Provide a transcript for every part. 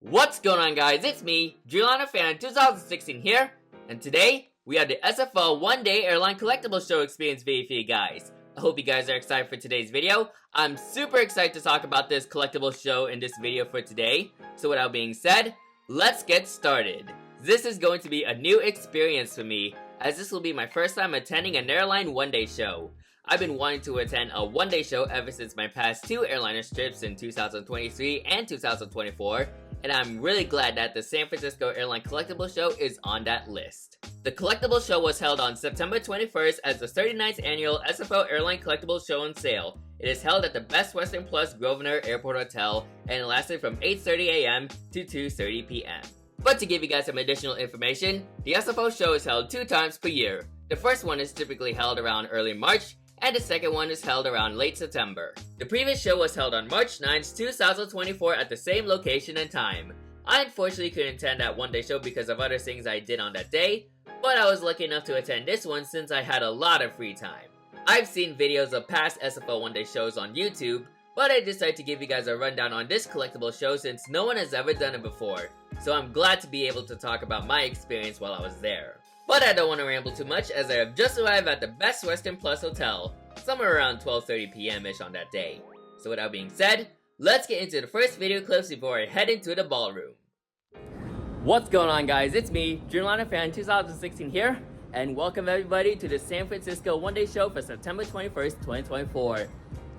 What's going on, guys? It's me, Airline Fan 2016 here, and today we have the SFO one-day Airline Collectables show experience video for you guys. I hope you guys are excited for today's video. I'm super excited to talk about this collectibles show in this video for today. So with that being said, let's get started. This is going to be a new experience for me, as this will be my first time attending an airline one-day show. I've been wanting to attend a one-day show ever since my past two airliner trips in 2023 and 2024, and I'm really glad that the San Francisco Airline Collectibles Show is on that list. The Collectibles Show was held on September 21st as the 39th annual SFO Airline Collectibles Show and Sale. It is held at the Best Western Plus Grosvenor Airport Hotel, and it lasted from 8:30 a.m. to 2:30 p.m. But to give you guys some additional information, the SFO show is held 2 times per year. The first one is typically held around early March, and the second one is held around late September. The previous show was held on March 9th, 2024 at the same location and time. I unfortunately couldn't attend that one-day show because of other things I did on that day, but I was lucky enough to attend this one since I had a lot of free time. I've seen videos of past SFO one-day shows on YouTube, but I decided to give you guys a rundown on this collectible show since no one has ever done it before, so I'm glad to be able to talk about my experience while I was there. But I don't want to ramble too much as I have just arrived at the Best Western Plus Hotel, somewhere around 12:30 p.m.-ish on that day. So with that being said, let's get into the first video clips before I head into the ballroom. What's going on, guys? It's me, Airline Fan 2016 here, and welcome everybody to the San Francisco one-day show for September 21st, 2024.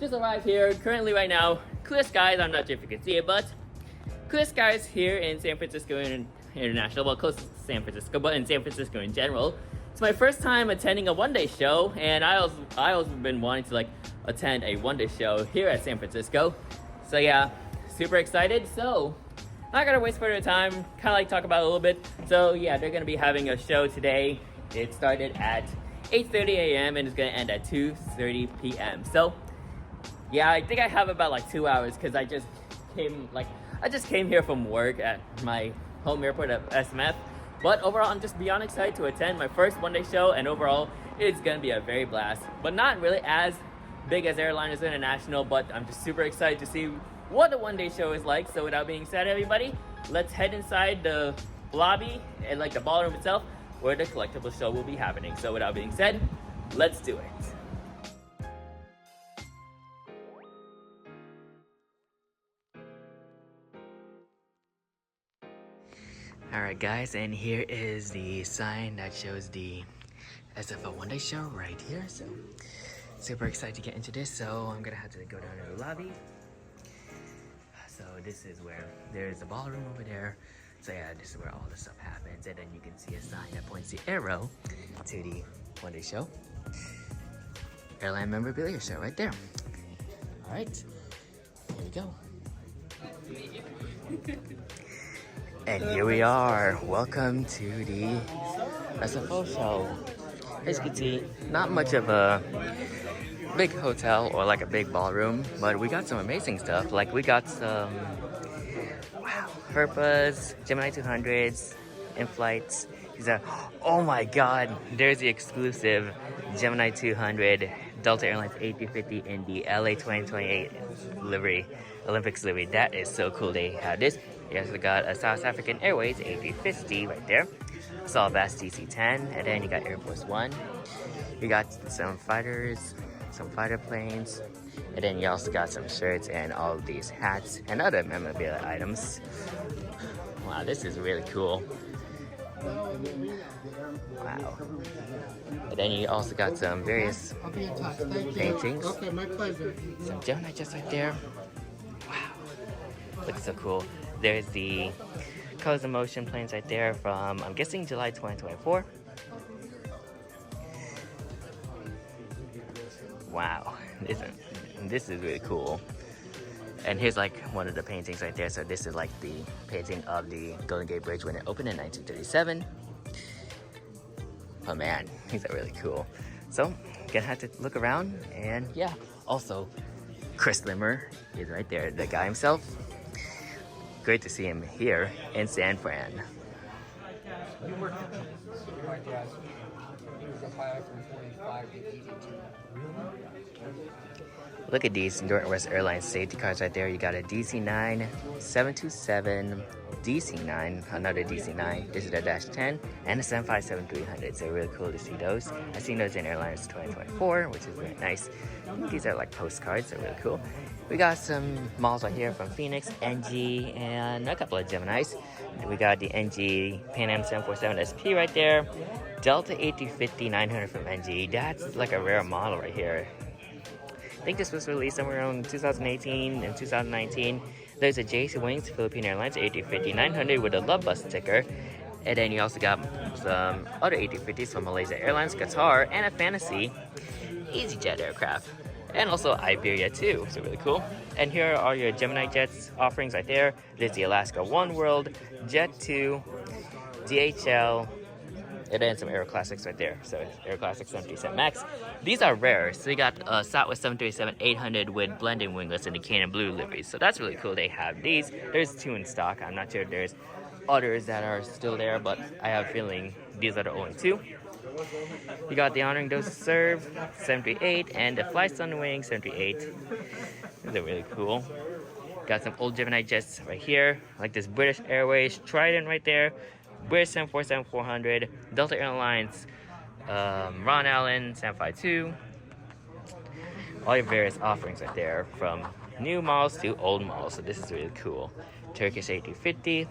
Just arrived here, currently right now, clear skies. I'm not sure if you can see it, but clear skies here in San Francisco International, well, close to San Francisco, but in San Francisco in general. It's my first time attending a one-day show, and I also been wanting to attend a one-day show here at San Francisco. So yeah, super excited. So not gonna waste further time, kind of talk about it a little bit. So yeah, they're gonna be having a show today. It started at 8:30 a.m. and it's gonna end at 2:30 p.m. So yeah, I think I have about 2 hours because I just came here from work at my home airport at SMF. But overall, I'm just beyond excited to attend my first one-day show, and overall, it's gonna be a very blast. But not really as big as Airlines International, but I'm just super excited to see what the one-day show is like. So without being said, everybody, let's head inside the lobby and the ballroom itself, where the collectible show will be happening. So without being said, let's do it. Alright guys, and here is the sign that shows the SFO one-day show right here. So super excited to get into this, so I'm gonna have to go down to the lobby. So this is where there's a ballroom over there. So yeah, this is where all the stuff happens, and then you can see a sign that points the arrow to the one-day show. Airline memorabilia show right there. Alright, here we go. And here we are. Welcome to the SFO show. As you can see, not much of a big hotel or a big ballroom, but we got some amazing stuff. We got some, Herpas, Gemini 200s, in-flights. Oh my god, there's the exclusive Gemini 200 Delta Airlines A350 in the LA 2028 livery, Olympics livery. That is so cool. They have this. You also got a South African Airways A350 right there. Solvast DC-10, and then you got Air Force One. You got some fighters, some fighter planes, and then you also got some shirts and all of these hats and other memorabilia items. Wow, this is really cool. Wow. And then you also got some various paintings. Okay, my pleasure. Some Gemini just right there. Wow. Looks so cool. There's the Colors of Motion planes right there from, I'm guessing, July 2024. Wow, this is really cool. And here's one of the paintings right there. So this is the painting of the Golden Gate Bridge when it opened in 1937. Oh man, these are really cool. So, gonna have to look around, and yeah. Also, Chris Limmer is right there, the guy himself. Great to see him here in San Fran. Look at these Northwest Airlines safety cars right there. You got a DC-9, 727, DC-9, another DC-9. This is a -10 and a 757-300. So really cool to see those. I've seen those in Airlines 2024, which is very nice. These are like postcards. They're really cool. We got some models right here from Phoenix, NG, and a couple of Geminis. We got the NG Pan Am 747 SP right there. Delta A350-900 from NG. That's like a rare model right here. I think this was released somewhere around 2018 and 2019. There's a JC Wings Philippine Airlines A350-900 with a Love Bus sticker. And then you also got some other A350s from Malaysia Airlines, Qatar, and a Fantasy EasyJet aircraft. And also Iberia too, so really cool. And here are your Gemini Jets offerings right there. There's the Alaska One World, Jet 2, DHL, and then some Aero Classics right there. So Aero Classics 737 MAX. These are rare. So you got Southwest 737-800 with blended winglets and the Canyon Blue liveries. So that's really cool. They have these. There's 2 in stock. I'm not sure if there's others that are still there, but I have a feeling these are the only 2. You got the Honoring Those Who Serve 738 and the Fly Sunwing 738. These are really cool. Got some old Gemini jets right here, like this British Airways Trident right there, British 747-400, Delta Airlines, Ron Allen 752. All your various offerings right there, from new models to old models. So this is really cool. Turkish A350,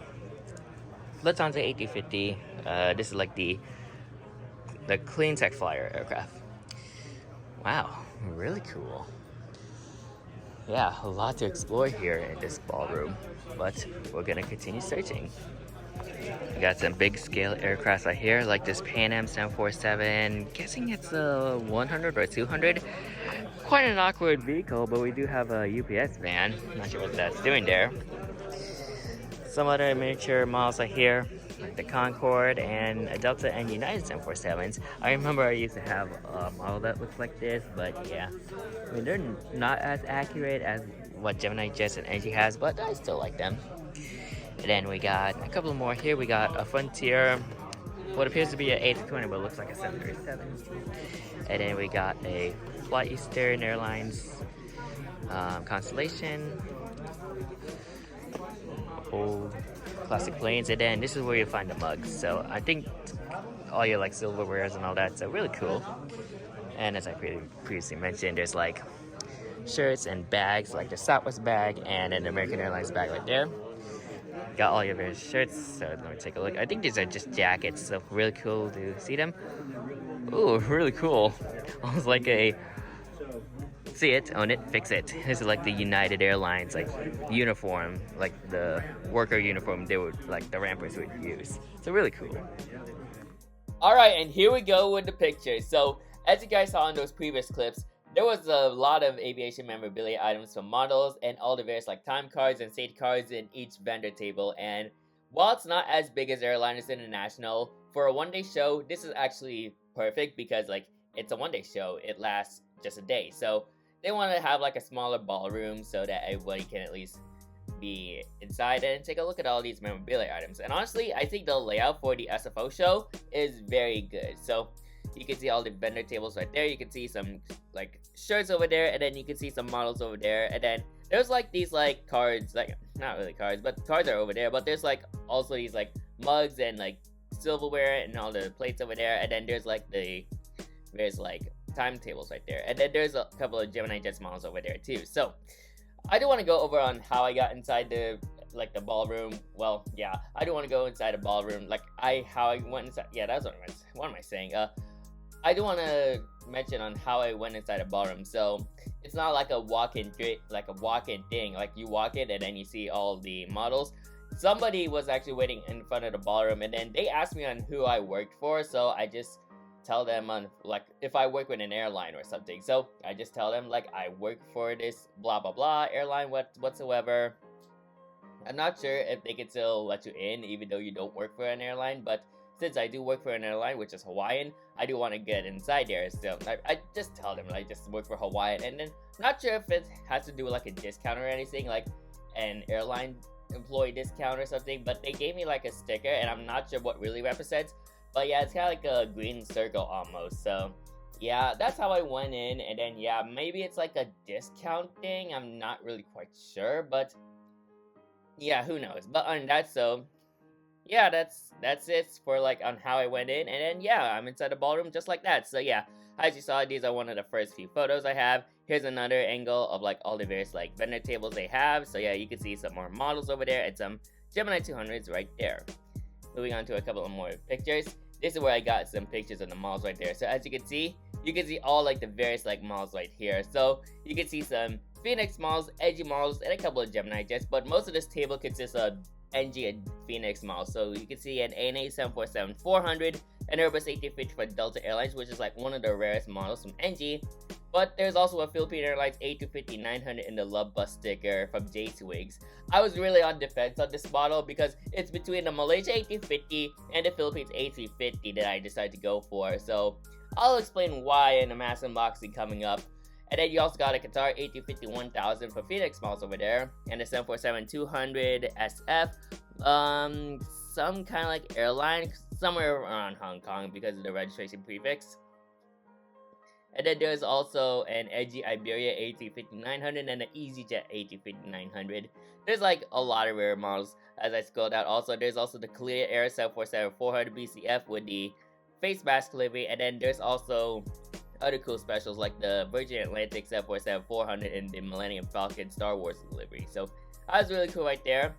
Lufthansa A350. This is like the Clean Tech Flyer aircraft. Wow, really cool. Yeah, a lot to explore here in this ballroom, but we're gonna continue searching. We got some big scale aircraft right here, like this Pan Am 747. Guessing it's a 100 or 200. Quite an awkward vehicle, but we do have a UPS van. Not sure what that's doing there. Some other miniature models right here, like the Concorde and a Delta and United 747s. I remember I used to have a model that looks like this, but yeah, I mean, they're not as accurate as what Gemini Jets and NG has, but I still like them. And then we got a couple more here. We got a Frontier, what appears to be an A320, but looks like a 737. And then we got a Fly Eastern Airlines Constellation, old classic planes. And then this is where you find the mugs. So I think all your like silverwares and all that, so really cool. And as I previously mentioned, there's like shirts and bags, like the Southwest bag and an American Airlines bag right there. Got all your various shirts, so let me take a look. I think these are just jackets, so really cool to see them. Ooh, really cool. Almost like a see it, own it, fix it. This is like the United Airlines like uniform, like the worker uniform they would, like the rampers would use. So really cool. Alright, and here we go with the pictures. So as you guys saw in those previous clips, there was a lot of aviation memorabilia items from models and all the various like time cards and safety cards in each vendor table. And while it's not as big as Airlines International, for a one-day show, this is actually perfect because like it's a one-day show. It lasts just a day. So they want to have like a smaller ballroom so that everybody can at least be inside and take a look at all these memorabilia items. And honestly, I think the layout for the SFO show is very good. So you can see all the vendor tables right there. You can see some like shirts over there, and then you can see some models over there. And then there's like these like cards, like not really cards, but cards are over there. But there's like also these like mugs and like silverware and all the plates over there. And then there's like there's like timetables right there. And then there's a couple of Gemini Jets models over there too. So I do want to go over on how I got inside the ballroom. Well, yeah, I do want to go inside the ballroom, like how I went inside. Yeah, that's what am I saying? I do want to mention on how I went inside a ballroom. So it's not like a walk-in thing. Like you walk in and then you see all the models. Somebody was actually waiting in front of the ballroom, and then they asked me on who I worked for. So I just tell them on like if I work with an airline or something. So I just tell them like I work for this blah blah blah airline whatsoever. I'm not sure if they can still let you in even though you don't work for an airline, but since I do work for an airline, which is Hawaiian, I do want to get inside there still. I just tell them I just work for Hawaiian, and then I'm not sure if it has to do with like a discount or anything, like an airline employee discount or something, but they gave me like a sticker, and I'm not sure what really represents, But yeah, it's kind of like a green circle almost. So yeah, that's how I went in. And then yeah, maybe it's like a discount thing. I'm not really quite sure, but yeah, who knows. But on that, so yeah, that's it for like on how I went in. And then yeah, I'm inside the ballroom just like that. So yeah, as you saw, these are one of the first few photos I have. Here's another angle of like all the various like vendor tables they have. So yeah, you can see some more models over there and some Gemini 200s right there. Moving on to a couple of more pictures. This is where I got some pictures of the models right there. So as you can see all like the various like models right here. So you can see some Phoenix models, edgy models, and a couple of Gemini jets. But most of this table consists of NG and Phoenix models. So you can see an ANA 747-400, an Airbus A350 for Delta Airlines, which is like one of the rarest models from NG. But there's also a Philippine Airlines A250-900 in the Love Bus sticker from JC Wigs. I was really on defense on this model because it's between the Malaysia A250 and the Philippines A350 that I decided to go for. So I'll explain why in the mass unboxing coming up. And then you also got a Qatar A250-1000 for Phoenix models over there, and a 747-200 SF, some kind of like airline, somewhere around Hong Kong because of the registration prefix. And then there's also an edgy Iberia A350-900 and an EasyJet A350-900. There's like a lot of rare models as I scrolled out. Also, there's also the Clear Air 747-400 BCF with the face mask livery, and then there's also other cool specials like the Virgin Atlantic 747-400 and the Millennium Falcon Star Wars delivery. So that was really cool right there.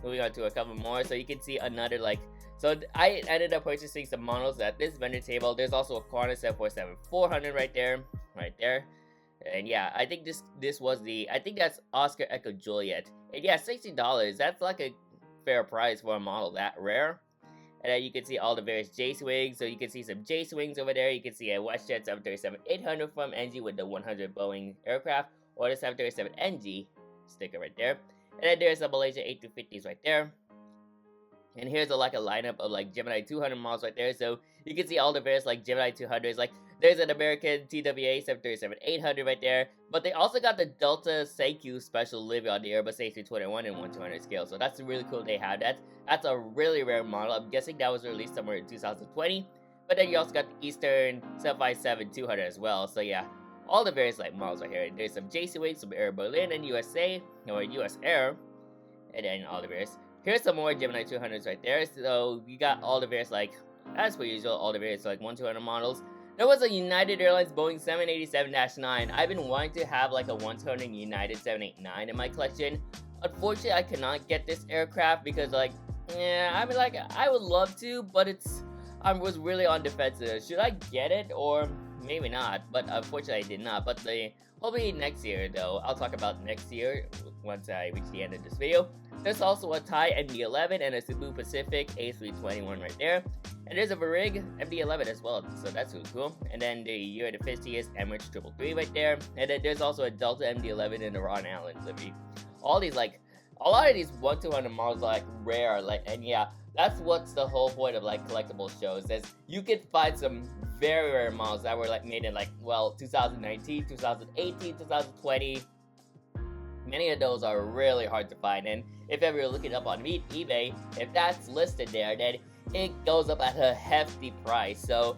Moving on to a couple more, so you can see another like. So I ended up purchasing some models at this vendor table. There's also a Qantas 747-400 right there. And yeah, I think this was I think that's Oscar Echo Juliet. And yeah, $60. That's like a fair price for a model that rare. And then you can see all the various J-Swings. So you can see some J-Swings over there. You can see a WestJet 737-800 from NG with the 100 Boeing aircraft, or the 737NG sticker right there. And then there's a Malaysia A250s right there. And here's a lineup of like Gemini 200 models right there. So you can see all the various like Gemini 200s. Like there's an American TWA 737-800 right there. But they also got the Delta Seikyu special livery on the Airbus A321 and 1/200 scale. So that's really cool they have that. That's a really rare model. I'm guessing that was released somewhere in 2020. But then you also got the Eastern 757-200 as well. So yeah, all the various like models right here. There's some JC Wings, some Air Berlin and USA, or US Air. And then all the various. Here's some more Gemini 200s right there. So you got all the various like, as per usual, all the various like 1/200 models. There was a United Airlines Boeing 787-9. I've been wanting to have like a 1/200 United 789 in my collection. Unfortunately, I cannot get this aircraft because like, yeah, I mean like I would love to, but I was really on defensive. Should I get it or maybe not? But unfortunately, I did not. But hopefully next year though. I'll talk about next year once I reach the end of this video. There's also a Thai MD-11 and a Cebu Pacific A321 right there. And there's a Varig MD-11 as well, so that's really cool. And then the year of the 50th Emirates 333 right there. And then there's also a Delta MD-11 in the Ron Allen livery. All these like, a lot of these 1/200 models are like rare, like, and yeah, that's what's the whole point of like collectible shows, is you can find some very rare models that were like made in like, well, 2019, 2018, 2020. Many of those are really hard to find, and if ever you're looking up on eBay, if that's listed there, then it goes up at a hefty price. So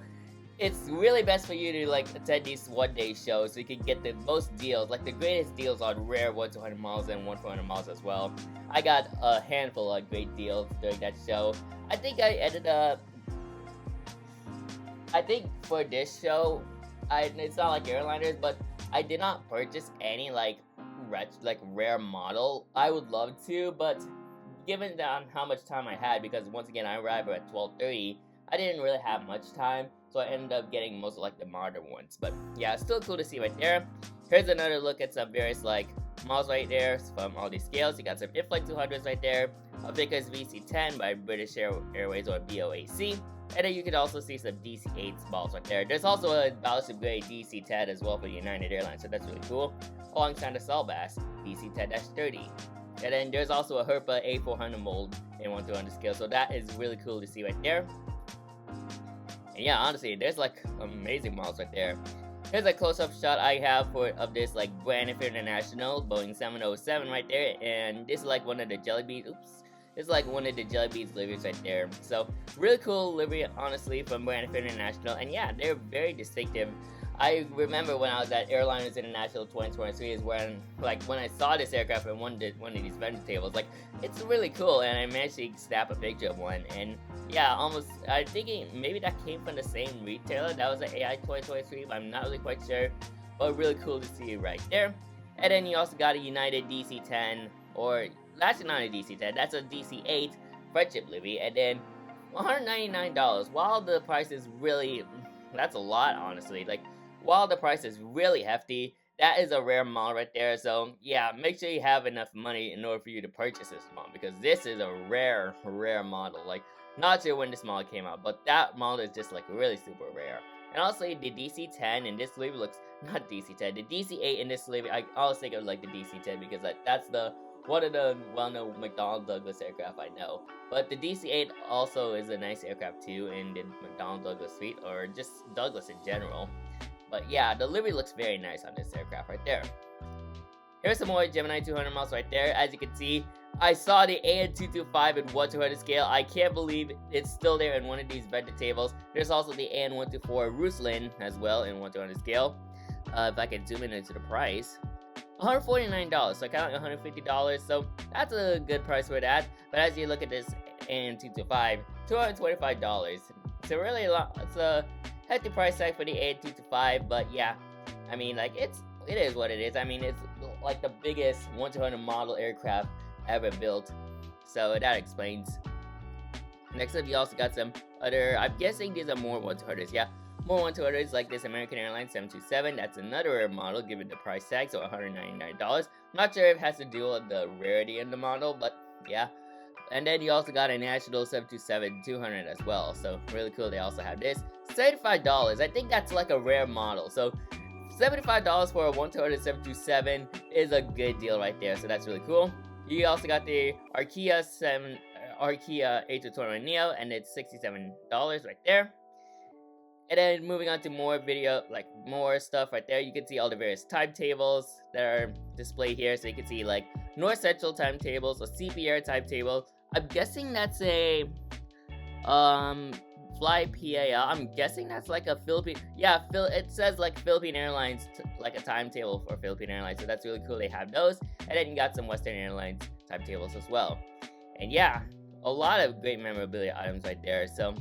it's really best for you to like attend these one-day shows so you can get the most deals, like the greatest deals on rare 1/200 models and 1/400 models as well. I got a handful of great deals during that show. I think I ended up, I think for this show, it's not like airliners, but I did not purchase any like rare model. I would love to, but given how much time I had, because once again I arrived at 12:30, I didn't really have much time, so I ended up getting most of like the modern ones. But yeah, it's still cool to see right there. Here's another look at some various like models right there from all these scales. You got some in-flight 200s right there, a Vickers VC10 by British Airways or BOAC. And then you can also see some DC-8 balls right there. There's also a ballistic grade DC-10 as well for the United Airlines, so that's really cool. Alongside the Salbass DC-10-30. And then there's also a Herpa A400 mold in 1/200 scale, so that is really cool to see right there. And yeah, honestly, there's like amazing models right there. Here's a close-up shot I have of this like Brand International Boeing 707 right there, and this is like one of the Jelly Beans. Oops. It's like one of the Jelly Beans liveries right there. So really cool livery, honestly, from Brand International. And yeah, they're very distinctive. I remember when I was at Airlines International 2023 is when I saw this aircraft and one of these vendor tables. Like, it's really cool, and I managed to snap a picture of one. And yeah, almost, I'm thinking maybe that came from the same retailer. That was an AI 2023, but I'm not really quite sure. But really cool to see right there. And then you also got a United DC-10, or that's not a DC-10, that's a DC-8 friendship livery. And then $199. While the price is really, that's a lot, honestly. Like, while the price is really hefty, that is a rare model right there. So yeah, make sure you have enough money in order for you to purchase this model, because this is a rare model. Like, not sure when this model came out, but that model is just like really super rare. And also the DC-10 in this livery looks, not DC-10, the DC-8 in this livery, I always think of like the DC-10 because like, that's the one of the well-known McDonnell Douglas aircraft I know. But the DC-8 also is a nice aircraft too in the McDonnell Douglas suite, or just Douglas in general. But yeah, the livery looks very nice on this aircraft right there. Here's some more Gemini 200 models right there. As you can see, I saw the AN225 in 1/200 scale. I can't believe it's still there in one of these vendor tables. There's also the AN124 Ruslan as well in 1/200 scale. If I can zoom in into the price, $149, so I count $150, so that's a good price for that. But as you look at this AN225, $225. So really it's a hefty price tag for the AN225, but yeah, I mean, like, it is what it is. I mean, it's like the biggest 1/200 model aircraft ever built, so that explains. Next up, you also got some other, I'm guessing these are more 1/200s, yeah, more 1/200s like this American Airlines 727. That's another rare model given the price tag, so $199. Not sure if it has to do with the rarity in the model, but yeah. And then you also got a National 727-200 as well, so really cool. They also have this. $75, I think that's like a rare model, so $75 for a 1/200 727 is a good deal right there, so that's really cool. You also got the Arkia A221neo, and it's $67 right there. And then moving on to more video, like more stuff right there, you can see all the various timetables that are displayed here. So you can see like North Central timetables, a CPR timetable. I'm guessing that's a Fly PAL. I'm guessing that's like a Philippine. Yeah, it says like Philippine Airlines, like a timetable for Philippine Airlines. So that's really cool. They have those, and then you got some Western Airlines timetables as well. And yeah, a lot of great memorabilia items right there. So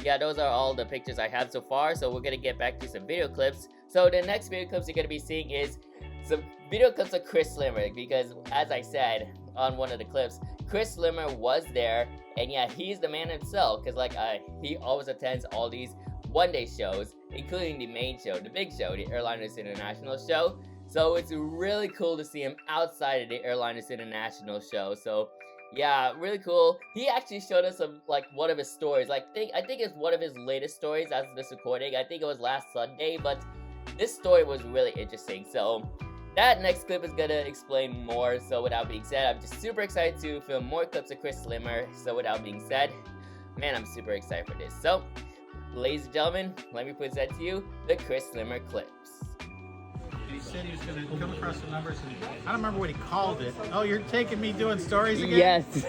yeah, those are all the pictures I have so far. So we're gonna get back to some video clips. So the next video clips you're gonna be seeing is some video clips of Chris Slimmer, because as I said on one of the clips, Chris Slimmer was there, and yeah, he's the man himself, because like he always attends all these one-day shows, including the main show, the big show, the Airlines International show. So it's really cool to see him outside of the Airlines International show. So yeah, really cool. He actually showed us like one of his stories. Like I think it's one of his latest stories as of this recording. I think it was last Sunday, but this story was really interesting. So that next clip is gonna explain more. So without being said, I'm just super excited to film more clips of Chris Slimmer. So without being said, man, I'm super excited for this. So, ladies and gentlemen, let me present to you the Chris Slimmer clips. He said he was going to come across the numbers, and I don't remember what he called it. Oh, you're taking me doing stories again? Yes.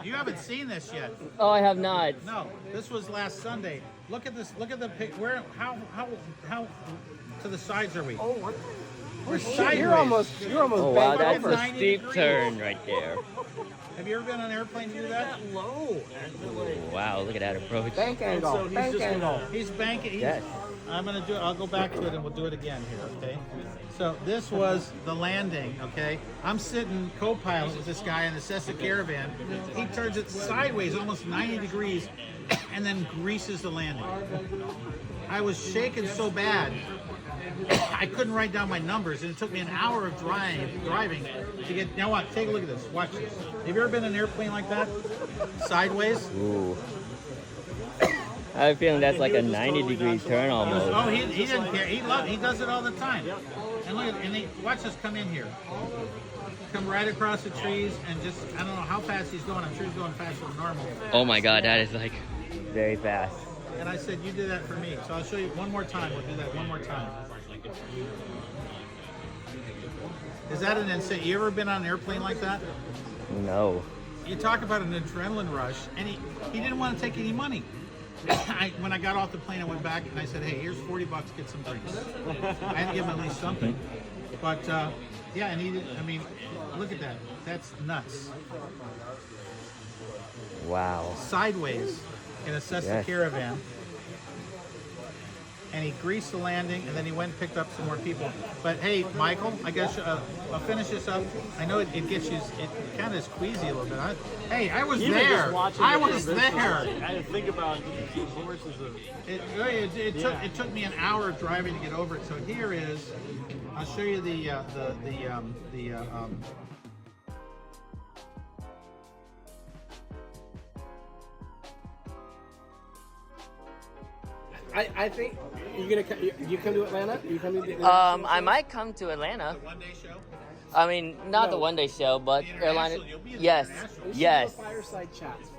You haven't seen this yet. Oh, I have not. No, this was last Sunday. Look at this. Look at the pic. Where? How to the sides are we? Oh, what? We're sideways. You're almost Oh wow, bent that's over. a steep turn right there. Have you ever been on an airplane to do that? Low. Wow, look at that approach. Bank angle. So Bank angle. He's banking. Yes. I'm gonna do it. I'll go back to it and we'll do it again here, okay? So this was the landing, okay? I'm sitting co-pilot with this guy in the Cessna Caravan. He turns it sideways, almost 90 degrees, and then greases the landing. I was shaking so bad, I couldn't write down my numbers, and it took me an hour of driving to get. Now what? Take a look at this. Watch this. Have you ever been in an airplane like that? Sideways? Ooh. I have a feeling that's like a 90-degree turn almost. Oh, he didn't care. He does it all the time. And look at, watch this come in here. Come right across the trees and just, I don't know how fast he's going. I'm sure he's going faster than normal. Oh my god, that is like very fast. And I said, you do that for me. So I'll show you one more time. We'll do that one more time. Is that an insane? You ever been on an airplane like that? No. you talk about an adrenaline rush, and he didn't want to take any money. When I got off the plane, I went back and I said, "Hey, here's $40, get some drinks." I had to give him at least something. But yeah, and he didn't. I mean, look at that. That's nuts. Wow. Sideways in a Cessna Caravan. And he greased the landing, and then he went and picked up some more people. But hey, Michael, I guess I'll finish this up. I know it gets you, it kind of is queasy a little bit. Hey, I was there. I was there. I didn't think about the horses. It took me an hour of driving to get over it. So here is, I'll show you the I think you come to Atlanta. You come to I might come to Atlanta. one-day show. I mean, not the one-day show, but airline. You'll be in the Yes, international. yes, fireside chats.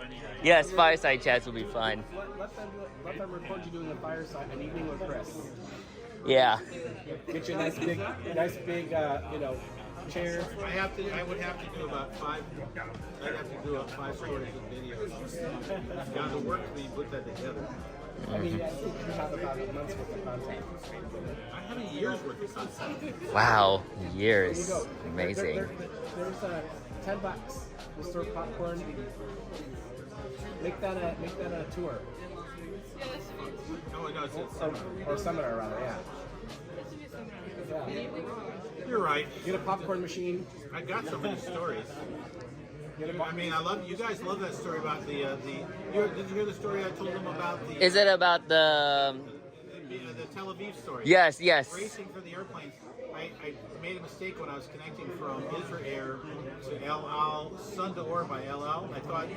yes. Fireside chats will be fun. Let them do it. Let them record you doing a fireside an evening with Chris. Yeah. Get you a nice big chair. I would have to do about 5. I'd have to do about 5 stories of videos. Got to work till you put that together. I mean, I think you have about a month's worth of content. I have a year's worth of content. Wow, There you years. go. Amazing. There's $10. We'll serve popcorn. Make that a tour. Oh, no, it's Or seminar rather, yeah. Yeah. You're right. Get a popcorn machine. I got so many stories. I mean, you guys love that story about did you hear the story I told them about the Is it about the? Tel Aviv story? Yes, yes. Racing for the airplanes. I made a mistake when I was connecting from Israel to El Al, Sundaor by El Al. I thought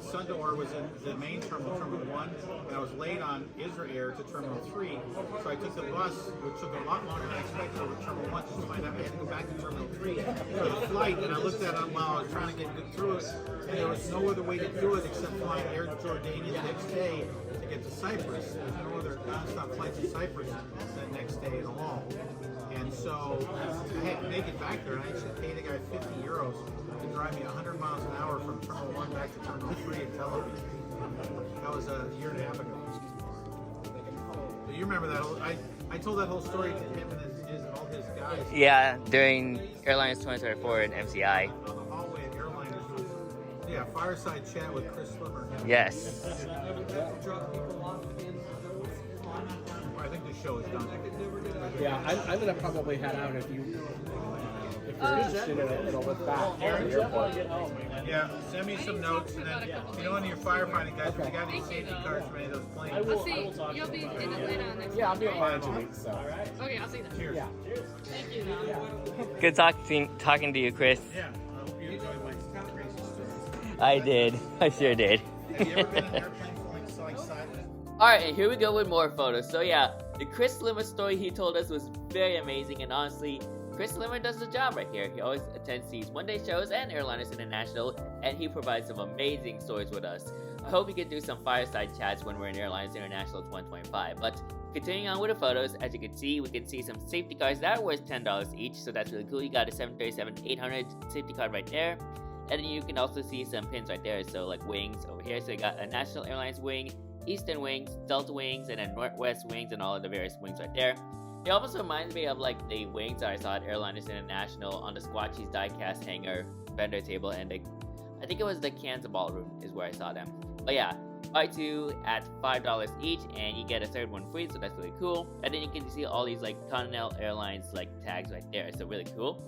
Sundaor was in the main terminal, Terminal 1, and I was late on Israel to Terminal 3. So I took the bus, which took a lot longer than I expected over Terminal 1 just to find out I had to go back to Terminal 3 for the flight. And I looked at it while I was trying to get through it, and there was no other way to do it except flying Air Jordania the next day to get to Cyprus. There's no other non-stop flights to Cyprus that next day at all. And so I had to make it back there, and I actually paid a guy €50 to drive me 100 miles an hour from Terminal 1 back to Terminal 3 in Tel Aviv. That was a year and a half ago. But you remember that? I told that whole story to him and all his guys. Yeah, during Airlines 2024 in MCI. On the hallway at Airliners. Yeah, fireside chat with Chris Slimmer. Yes. I think the show is done. Yeah, I'm gonna probably head out if you're interested in it. It'll look back at the airport. Yeah, send me some notes, and then one of your firefighting guys, if you got any safety cards for any of those planes. I'll see. You'll be in Atlanta next Yeah, I'll month, be right? in Atlanta 2 weeks. So Okay, I'll see them. Cheers. yeah, Thank you. Good talking to you, Chris. Yeah, I hope you enjoyed my crazy story. I did. I sure did. Have you ever been in an airplane flying sideways? Alright, and here we go with more photos. So yeah, the Chris Slimmer story he told us was very amazing, and honestly, Chris Slimmer does the job right here. He always attends these one-day shows and Airlines International, and he provides some amazing stories with us. I hope we can do some fireside chats when we're in Airlines International 2025. But continuing on with the photos, as you can see, we can see some safety cards that are worth $10 each, so that's really cool. You got a 737-800 safety card right there. And then you can also see some pins right there, so like wings over here. So you got a National Airlines wing, Eastern wings, Delta wings, and then Northwest wings, and all of the various wings right there. It almost reminds me of like the wings that I saw at Airlines International on the Squatchy's diecast hangar vendor table, and I think it was the Kansas ballroom is where I saw them. But yeah, buy 2 at $5 each, and you get a third one free, so that's really cool. And then you can see all these like Continental Airlines like tags right there, so really cool.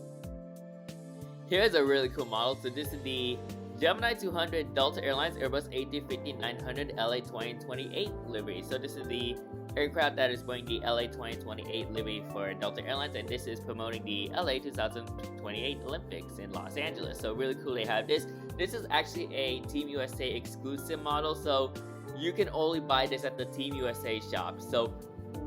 Here's a really cool model. So this is the Gemini 200 Delta Airlines Airbus A350-900 LA 2028 livery. So this is the aircraft that is wearing the LA 2028 livery for Delta Airlines, and this is promoting the LA 2028 Olympics in Los Angeles. So really cool they have this. This is actually a Team USA exclusive model, so you can only buy this at the Team USA shop. So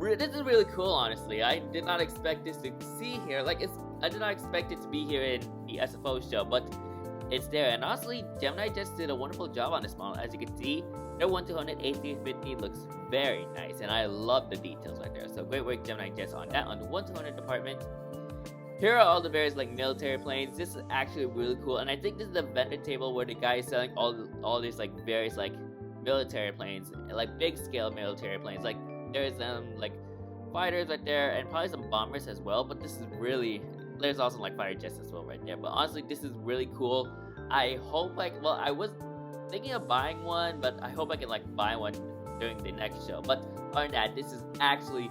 this is really cool, honestly. I did not expect this to see here. I did not expect it to be here in the SFO show, but it's there. And honestly, Gemini just did a wonderful job on this model. As you can see, their 1200 A350 looks very nice, and I love the details right there. So great work, Gemini, just on that, on the 1200 department. here are all the various like military planes. This is actually really cool, and I think this is the vendor table where the guy is selling all these like various like military planes, like big scale military planes. Like there's like fighters right there, and probably some bombers as well. But this is really, there's also like fighter jets as well right there. But honestly, this is really cool. I hope like, well, I was thinking of buying one, but I hope I can like buy one during the next show. But other than that, this is actually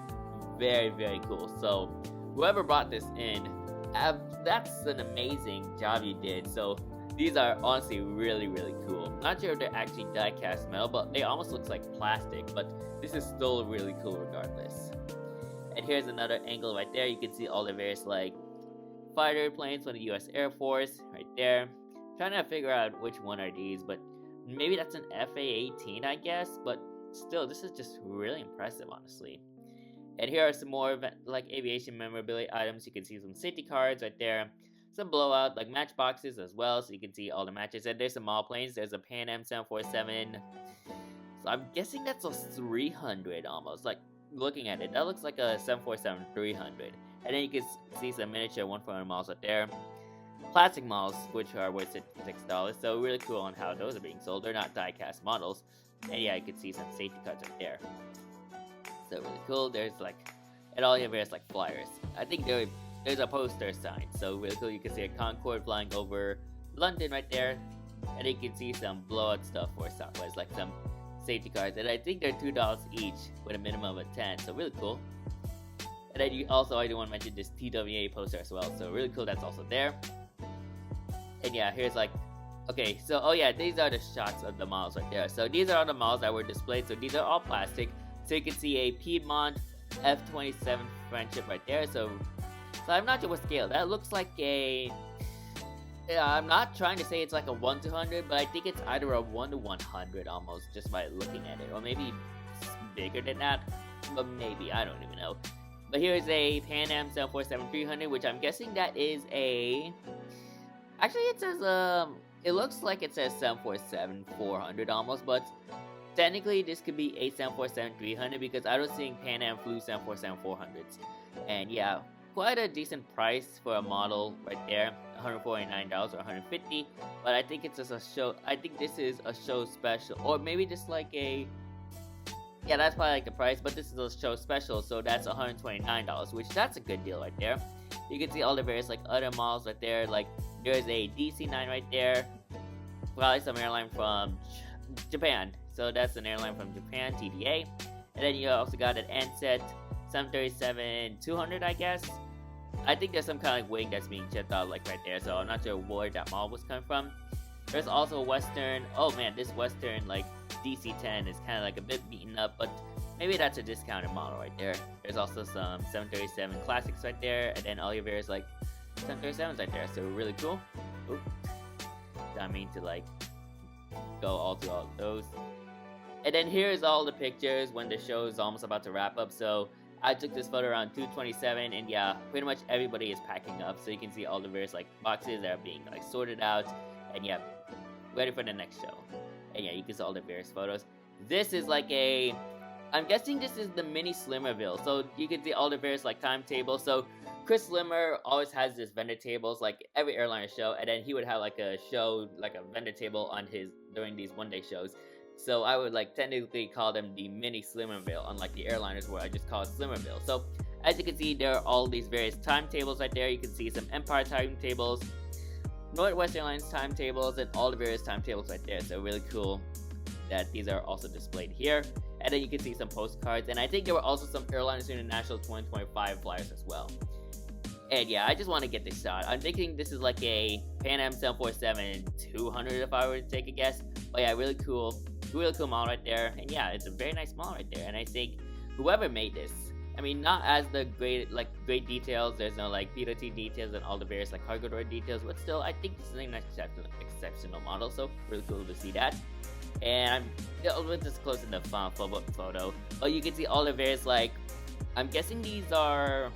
very, very cool. So whoever brought this in, that's an amazing job you did. So these are honestly really, really cool. Not sure if they're actually die-cast metal, but they almost looks like plastic, but this is still really cool regardless. And here's another angle right there. You can see all the various like fighter planes from the US Air Force right there. Trying to figure out which one are these, but maybe that's an FA-18, I guess. But still, this is just really impressive, honestly. And here are some more like aviation memorabilia items. You can see some safety cards right there, some blowout like match boxes as well, so you can see all the matches. And there's some model planes. There's a Pan Am 747. So I'm guessing that's a 300 almost. Like looking at it, that looks like a 747 300. And then you can see some miniature 140 models right there. Plastic models, which are worth $6. So really cool on how those are being sold. They're not die-cast models. And yeah, you can see some safety cards right there. So really cool. There's like, and all your various like flyers. I think there's a poster sign. So really cool. You can see a Concorde flying over London right there. And you can see some blowout stuff for Southwest, like some safety cards. And I think they're $2 each with a minimum of 10. So really cool. And then you also, I do want to mention this TWA poster as well. So really cool. That's also there. And yeah, here's like, okay, so, oh yeah, these are the shots of the models right there. So these are all the models that were displayed. So these are all plastic. So you can see a Piedmont F-27 Friendship right there. So I'm not sure what scale. That looks like a, I'm not trying to say it's like a 1-100, but I think it's either a 1-100 almost, just by looking at it. Or maybe it's bigger than that, but maybe, I don't even know. But here's a Pan Am 747-300, which I'm guessing that is a, actually it says, it looks like it says 747-400 almost, but technically this could be a 747-300 because I don't think Pan Am flew 747-400s. And yeah, quite a decent price for a model right there, $149 or $150. But I think it's just a show, I think this is a show special, or maybe just like a, yeah, that's probably like the price, but this is a show special, so that's $129, which that's a good deal right there. You can see all the various like other models right there, like there's a DC-9 right there, probably some airline from Japan. So that's an airline from Japan, TDA. And then you also got an Ansett 737-200, I guess. I think there's some kind of like wing that's being chipped out like right there, so I'm not sure where that model was coming from. There's also a Western, oh man, this Western like DC-10 is kind of like a bit beaten up, but maybe that's a discounted model right there. There's also some 737 classics right there, and then all your various like 737s right there, so really cool. Oop. I mean to like go all through all of those. And then here's all the pictures when the show is almost about to wrap up. So I took this photo around 2:27, and yeah, pretty much everybody is packing up. So you can see all the various like boxes that are being like sorted out, and yeah, ready for the next show. And yeah, you can see all the various photos. This is like a, I'm guessing this is the mini Slimmerville. So you can see all the various like timetables. So Chris Slimmer always has this vendor tables like every airliner show, and then he would have like a show, like a vendor table on his during these one-day shows. So I would like technically call them the mini Slimmerville, unlike the airliners where I just call it Slimmerville. So as you can see, there are all these various timetables right there. You can see some Empire timetables, Northwest Airlines timetables, and all the various timetables right there. So really cool that these are also displayed here. And then you can see some postcards, and I think there were also some Airlines International 2025 flyers as well. And yeah, I just want to get this shot. I'm thinking this is like a Pan Am 747-200 if I were to take a guess. But yeah, really cool model right there. And yeah, it's a very nice model right there. And I think whoever made this, I mean, not as the great details. There's no like POT details and all the various like cargo door details, but still, I think this is a nice exceptional model. So really cool to see that. And we'll just close in the photo. But you can see all the various like, I'm guessing these are.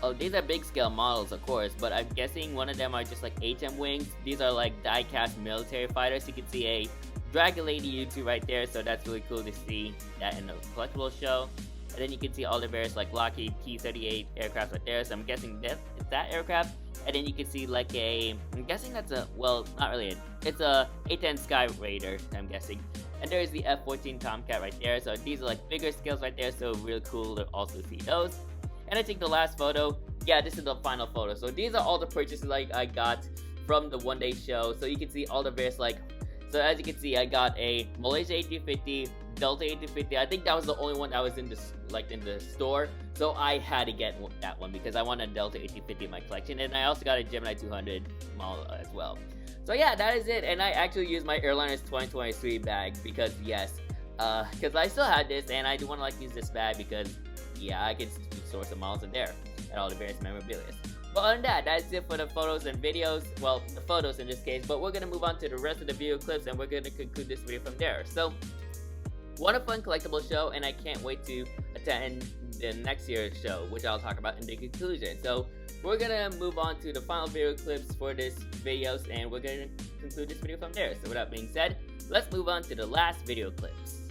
Oh, these are big scale models, of course, but I'm guessing one of them are just like HM wings. These are like die-cast military fighters. You can see a Dragon Lady U2 right there, so that's really cool to see that in the collectible show. And then you can see all the various like Lockheed T-38 aircraft right there. So I'm guessing that aircraft. And then you can see like I'm guessing that's well, not really. It's a A-10 Sky Raider, I'm guessing. And there's the F-14 Tomcat right there. So these are like bigger scales right there. So really cool to also see those. And I think the last photo, yeah, this is the final photo. So these are all the purchases like I got from the one-day show. So you can see all the various like, so as you can see, I got a Malaysia A350, Delta A350. I think that was the only one that was in this in the store. So I had to get that one because I want a Delta A350 in my collection. And I also got a Gemini 200 model as well. So yeah, that is it. And I actually used my Airliners 2023 bag because yes, because I still had this and I do want to like use this bag because yeah, I can store some models in there and all the various memorabilia. But other than that, that's it for the photos and videos. Well, the photos in this case, but we're gonna move on to the rest of the video clips and we're gonna conclude this video from there. So, what a fun collectible show, and I can't wait to attend the next year's show, which I'll talk about in the conclusion. So, we're gonna move on to the final video clips for this videos, and we're gonna conclude this video from there. So, with that being said, let's move on to the last video clips.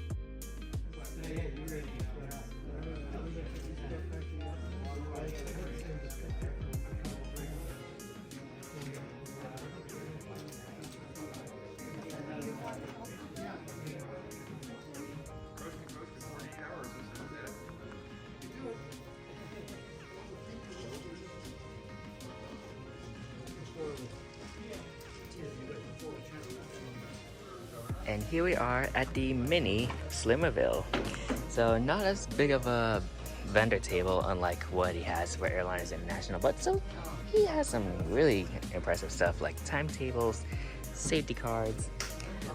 And here we are at the mini Slimmerville. So not as big of a vendor table unlike what he has for Airlines International, but so he has some really impressive stuff like timetables, safety cards,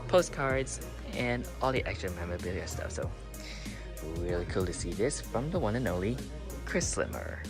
postcards, and all the extra memorabilia stuff. So really cool to see this from the one and only Chris Slimmer.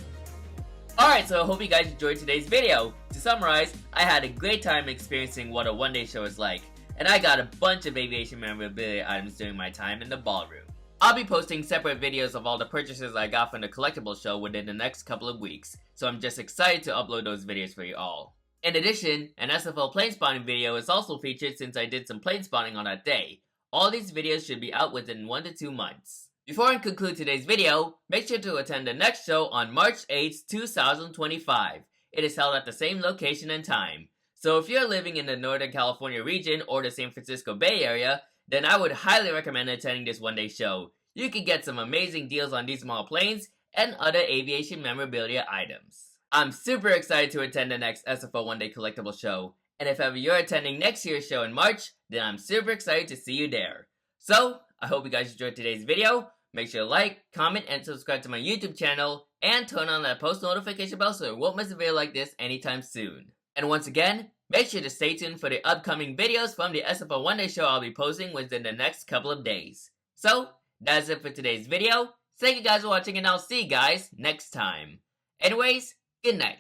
Alright, so I hope you guys enjoyed today's video. To summarize, I had a great time experiencing what a one-day show is like, and I got a bunch of aviation memorabilia items during my time in the ballroom. I'll be posting separate videos of all the purchases I got from the collectible show within the next couple of weeks, so I'm just excited to upload those videos for you all. In addition, an SFO plane spotting video is also featured since I did some plane spotting on that day. All these videos should be out within 1 to 2 months. Before I conclude today's video, make sure to attend the next show on March 8th, 2025. It is held at the same location and time. So if you're living in the Northern California region or the San Francisco Bay Area, then I would highly recommend attending this one-day show. You can get some amazing deals on these small planes and other aviation memorabilia items. I'm super excited to attend the next SFO one-day collectible show, and if ever you're attending next year's show in March, then I'm super excited to see you there. So, I hope you guys enjoyed today's video. Make sure to like, comment, and subscribe to my YouTube channel, and turn on that post notification bell so you won't miss a video like this anytime soon. And once again, make sure to stay tuned for the upcoming videos from the SFO One Day Show I'll be posting within the next couple of days. So, that's it for today's video. Thank you guys for watching, and I'll see you guys next time. Anyways, good night.